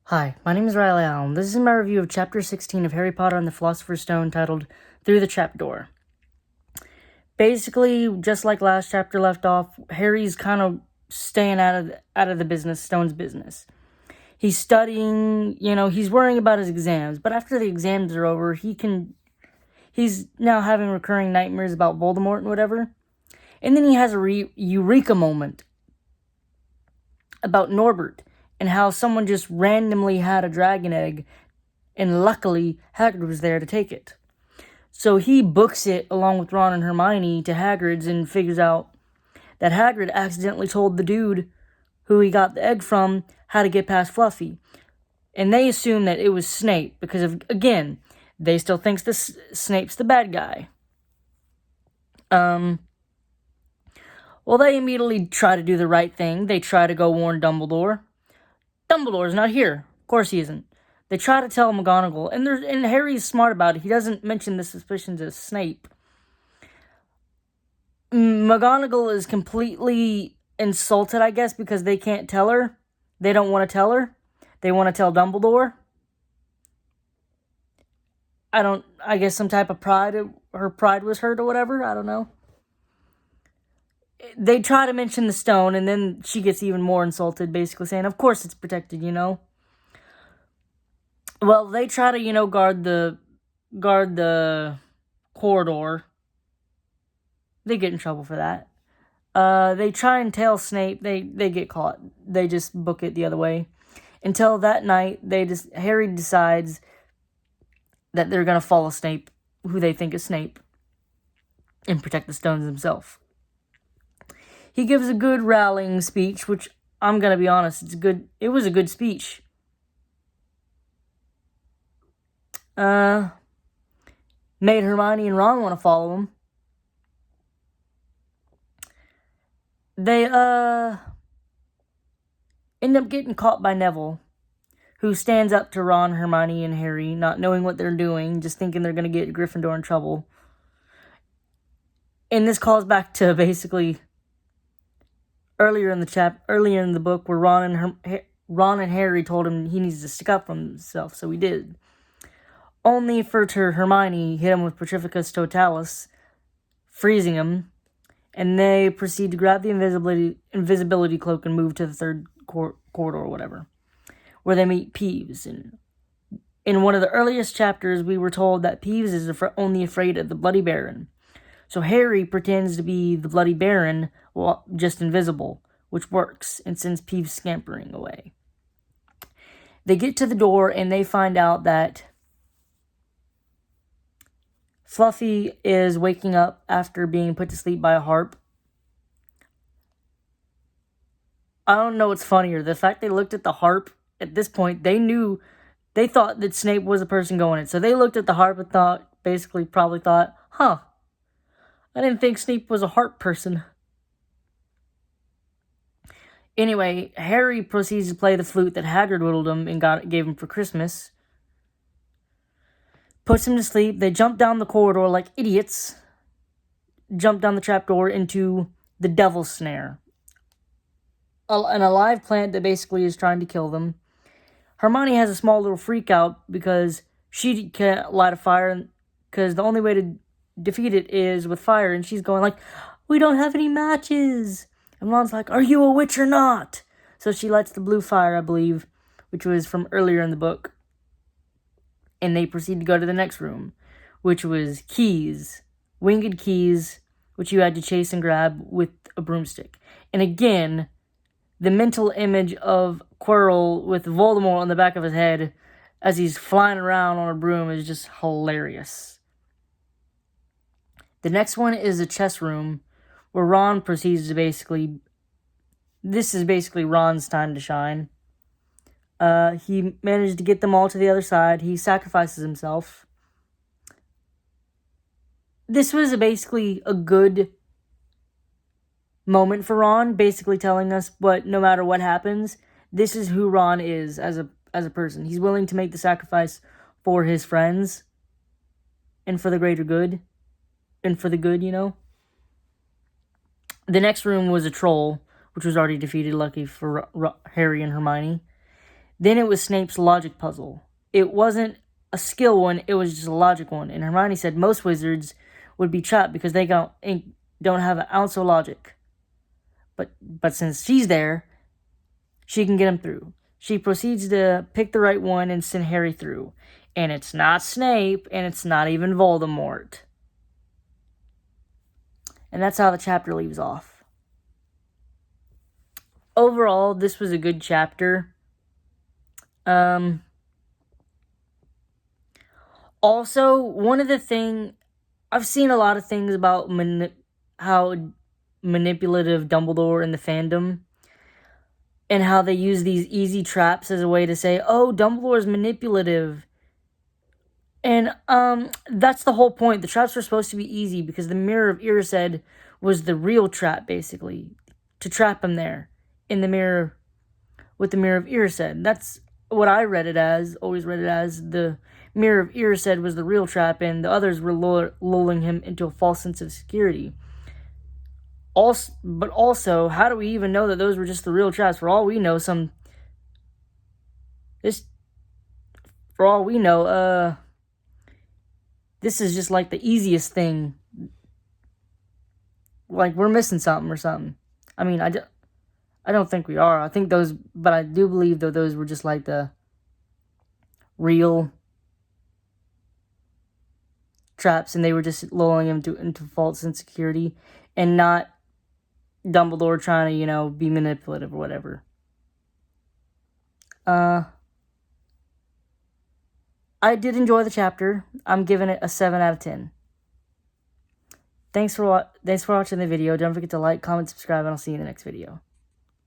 Hi, my name is Riley Allen. This is my review of Chapter 16 of Harry Potter and the Philosopher's Stone titled Through the Trapdoor. Basically, just like last chapter left off, Harry's kind of staying out of the business, Stone's business. He's studying, he's worrying about his exams, but after the exams are over, he's now having recurring nightmares about Voldemort and whatever. And then he has a eureka moment about Norbert and how someone just randomly had a dragon egg, and luckily Hagrid was there to take it. So he books it along with Ron and Hermione to Hagrid's and figures out that Hagrid accidentally told the dude who he got the egg from how to get past Fluffy. And they assume that it was Snape because, again, they still think Snape's the bad guy. Well, they immediately try to do the right thing. They try to go warn Dumbledore. Dumbledore's not here. Of course he isn't. They try to tell McGonagall, and Harry's smart about it. He doesn't mention the suspicions of Snape. McGonagall is completely insulted, I guess, because they can't tell her. They don't want to tell her. They want to tell Dumbledore. I guess some type of pride, her pride was hurt or whatever. I don't know. They try to mention the stone, and then she gets even more insulted, basically saying, of course it's protected, Well, they try to, guard the corridor. They get in trouble for that. They try and tell Snape. They get caught. They just book it the other way. Until that night, Harry decides that they're going to follow Snape, who they think is Snape, and protect the stones himself. He gives a good rallying speech, which I'm going to be honest, it was a good speech. Made Hermione and Ron want to follow him. They, end up getting caught by Neville, who stands up to Ron, Hermione, and Harry, not knowing what they're doing, just thinking they're going to get Gryffindor in trouble. And this calls back to basically earlier in the book, where Ron and Harry told him he needs to stick up for himself, so he did. Only for Hermione hit him with Petrificus Totalis, freezing him, and they proceed to grab the invisibility cloak and move to the third corridor or whatever, where they meet Peeves. And in one of the earliest chapters, we were told that Peeves is only afraid of the Bloody Baron. So Harry pretends to be the Bloody Baron, well, just invisible, which works, and sends Peeves scampering away. They get to the door, and they find out that Fluffy is waking up after being put to sleep by a harp. I don't know what's funnier, the fact they looked at the harp. At this point, they thought that Snape was the person going it. So they looked at the harp and probably thought, I didn't think Snape was a harp person. Anyway, Harry proceeds to play the flute that Hagrid whittled him and gave him for Christmas. Puts him to sleep. They jump down the corridor like idiots. Jump down the trapdoor into the Devil's Snare, an alive plant that basically is trying to kill them. Hermione has a small little freak out because she can't light a fire, because the only way to defeat it is with fire, and she's going like, we don't have any matches. And Ron's like, are you a witch or not? So she lights the blue fire, I believe, which was from earlier in the book. And they proceed to go to the next room, which was keys, winged keys, which you had to chase and grab with a broomstick. And again, the mental image of Quirrell with Voldemort on the back of his head as he's flying around on a broom is just hilarious. The next one is a chess room, where Ron proceeds to this is basically Ron's time to shine. He managed to get them all to the other side. He sacrifices himself. This was basically a good moment for Ron, basically telling us no matter what happens, this is who Ron is as a person. He's willing to make the sacrifice for his friends and for the greater good, and for the good, The next room was a troll, which was already defeated, lucky for Harry and Hermione. Then it was Snape's logic puzzle. It wasn't a skill one, it was just a logic one. And Hermione said most wizards would be trapped because they don't have an ounce of logic. But since she's there, she can get him through. She proceeds to pick the right one and send Harry through. And it's not Snape, and it's not even Voldemort. And that's how the chapter leaves off. Overall, this was a good chapter. Also, one of the things, I've seen a lot of things about how manipulative Dumbledore in the fandom, and how they use these easy traps as a way to say, oh, Dumbledore's manipulative. And that's the whole point. The traps were supposed to be easy because the Mirror of Erised was the real trap, basically, to trap him there in the mirror with the Mirror of Erised. That's what I read it as, always read it as. The Mirror of Erised was the real trap, and the others were lulling him into a false sense of security. But also, how do we even know that those were just the real traps? For all we know, this is just like the easiest thing. Like, we're missing something or something. I mean, I don't think we are. I think those, but I do believe that those were just like the real traps, and they were just lulling him into false insecurity, and not Dumbledore trying to, be manipulative or whatever. I did enjoy the chapter. I'm giving it a 7 out of 10. Thanks for watching the video. Don't forget to like, comment, subscribe, and I'll see you in the next video.